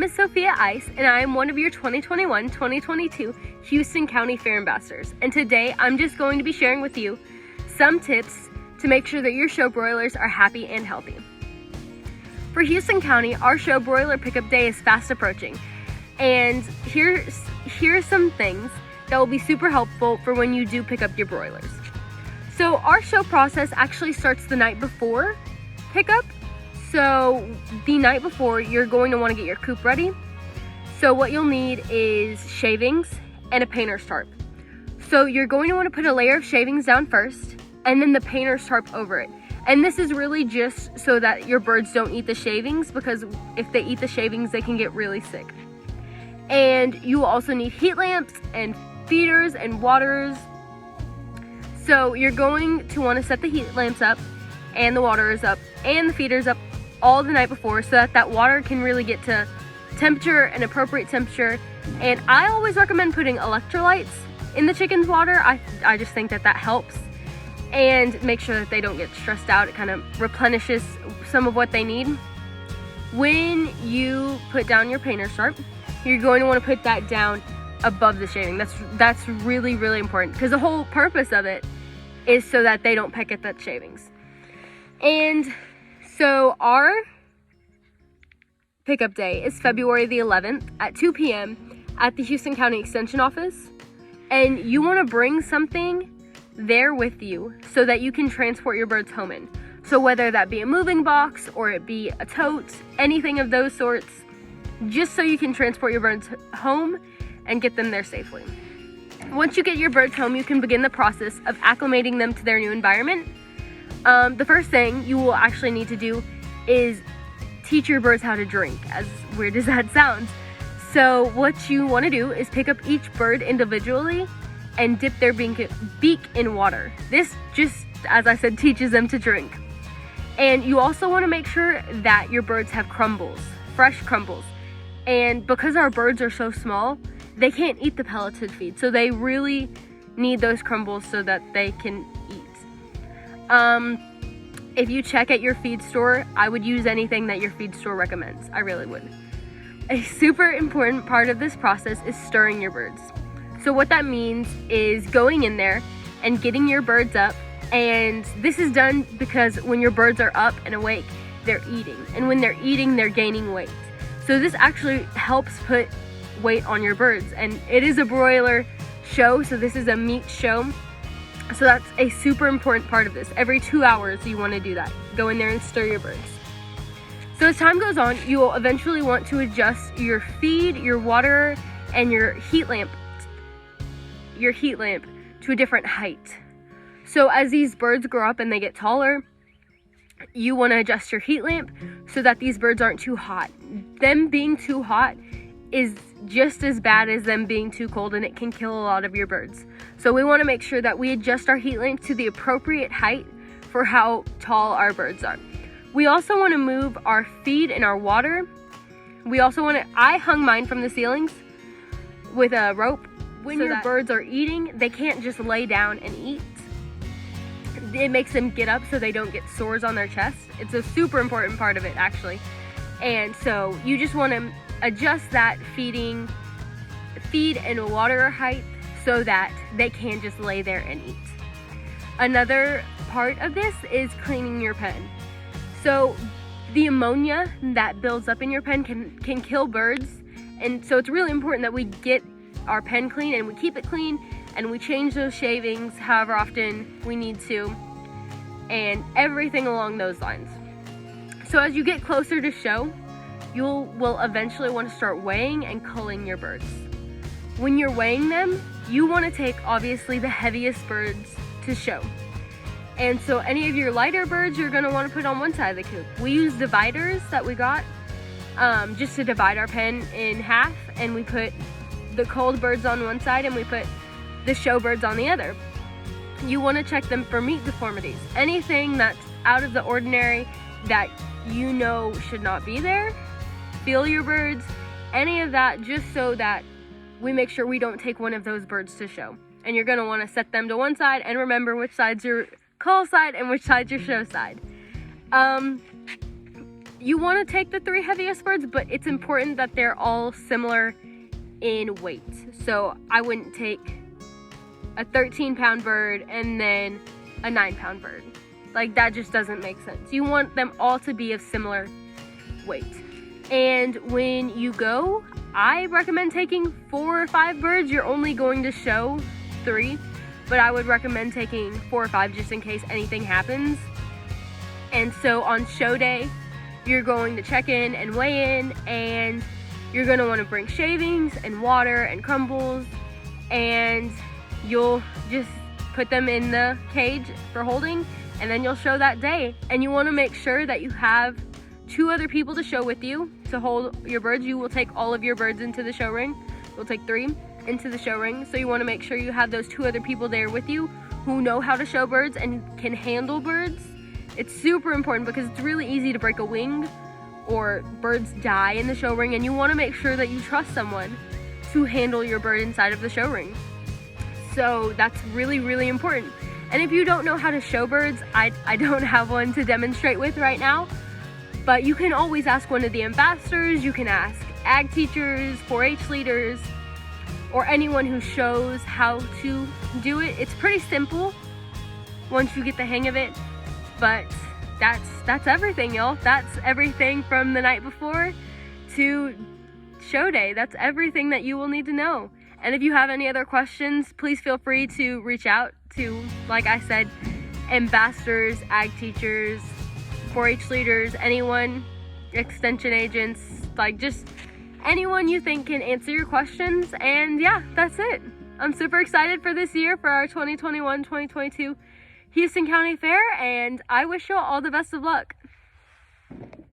name is Sofia Ice, and I am one of your 2021-2022 Houston County Fair Ambassadors. And today, I'm just going to be sharing with you some tips to make sure that your show broilers are happy and healthy. For Houston County, our show broiler pickup day is fast approaching. And here's some things that will be super helpful for when you do pick up your broilers. So our show process actually starts the night before pickup. So the night before, you're going to want to get your coop ready. So what you'll need is shavings and a painter's tarp. So you're going to want to put a layer of shavings down first, and then the painter's tarp over it. And this is really just so that your birds don't eat the shavings, because if they eat the shavings, they can get really sick. And you will also need heat lamps and feeders and waterers. So you're going to want to set the heat lamps up and the waterers up and the feeders up all the night before, so that that water can really get to temperature, an appropriate temperature. And I always recommend putting electrolytes in the chicken's water. I just think that helps, and make sure that they don't get stressed out. It kind of replenishes some of what they need. When you put down your painter's tarp, you're going to want to put that down above the shaving. That's really, really important, because the whole purpose of it is so that they don't peck at that shavings. And so our pickup day is February the 11th at 2 p.m. at the Houston County Extension Office. And you want to bring something there with you so that you can transport your birds home in. So whether that be a moving box or it be a tote, anything of those sorts, just so you can transport your birds home and get them there safely. Once you get your birds home, you can begin the process of acclimating them to their new environment. The first thing you will actually need to do is teach your birds how to drink, as weird as that sounds. So what you want to do is pick up each bird individually and dip their beak in water. This just, as I said, teaches them to drink. And you also want to make sure that your birds have crumbles, fresh crumbles. And because our birds are so small, they can't eat the pelleted feed. So they really need those crumbles so that they can eat. If you check at your feed store, I would use anything that your feed store recommends. I really would. A super important part of this process is stirring your birds. So what that means is going in there and getting your birds up. And this is done because when your birds are up and awake, they're eating. And when they're eating, they're gaining weight. So this actually helps put weight on your birds. And it is a broiler show, so this is a meat show. So that's a super important part of this. Every 2 hours you want to do that. Go in there and stir your birds. So as time goes on, you will eventually want to adjust your feed, your water, and your heat lamp to a different height. So as these birds grow up and they get taller, you want to adjust your heat lamp so that these birds aren't too hot. Them being too hot is just as bad as them being too cold, and it can kill a lot of your birds. So we want to make sure that we adjust our heat lamp to the appropriate height for how tall our birds are. We also want to move our feed and our water. I hung mine from the ceilings with a rope. When your birds are eating, they can't just lay down and eat. It makes them get up so they don't get sores on their chest. It's a super important part of it, actually. And so you just want to adjust that feed and water height so that they can just lay there and eat. Another part of this is cleaning your pen. So the ammonia that builds up in your pen can kill birds. And so it's really important that we get our pen clean and we keep it clean, and we change those shavings however often we need to, and everything along those lines. So as you get closer to show, you will eventually want to start weighing and culling your birds. When you're weighing them, you want to take obviously the heaviest birds to show. And so any of your lighter birds you're going to want to put on one side of the coop. We use dividers that we got just to divide our pen in half, and we put the culled birds on one side and we put the show birds on the other. You want to check them for meat deformities. Anything that's out of the ordinary that you know should not be there. Feel your birds, any of that, just so that we make sure we don't take one of those birds to show. And you're going to want to set them to one side and remember which side's your cull side and which side's your show side. you want to take the 3 heaviest birds, but it's important that they're all similar in weight. So I wouldn't take a 13-pound bird and then a 9-pound bird. Like, that just doesn't make sense. You want them all to be of similar weight. And when you go, I recommend taking 4 or 5 birds. You're only going to show 3, but I would recommend taking 4 or 5 just in case anything happens. And so on show day, you're going to check in and weigh in, and you're going to want to bring shavings and water and crumbles, and you'll just put them in the cage for holding, and then you'll show that day. And you want to make sure that you have 2 other people to show with you to hold your birds. You will take all of your birds into the show ring. You'll take 3 into the show ring. So you want to make sure you have those 2 other people there with you who know how to show birds and can handle birds. It's super important because it's really easy to break a wing or birds die in the show ring, and you want to make sure that you trust someone to handle your bird inside of the show ring. So that's really, really important. And if you don't know how to show birds, I don't have one to demonstrate with right now, but you can always ask one of the ambassadors. You can ask ag teachers, 4-H leaders, or anyone who shows how to do it. It's pretty simple once you get the hang of it, but that's everything, y'all. That's everything from the night before to show day. That's everything that you will need to know. And if you have any other questions, please feel free to reach out to, like I said, ambassadors, ag teachers, 4-H leaders, anyone, extension agents, like just anyone you think can answer your questions. And yeah, that's it. I'm super excited for this year, for our 2021-2022 Houston County Fair, and I wish you all the best of luck.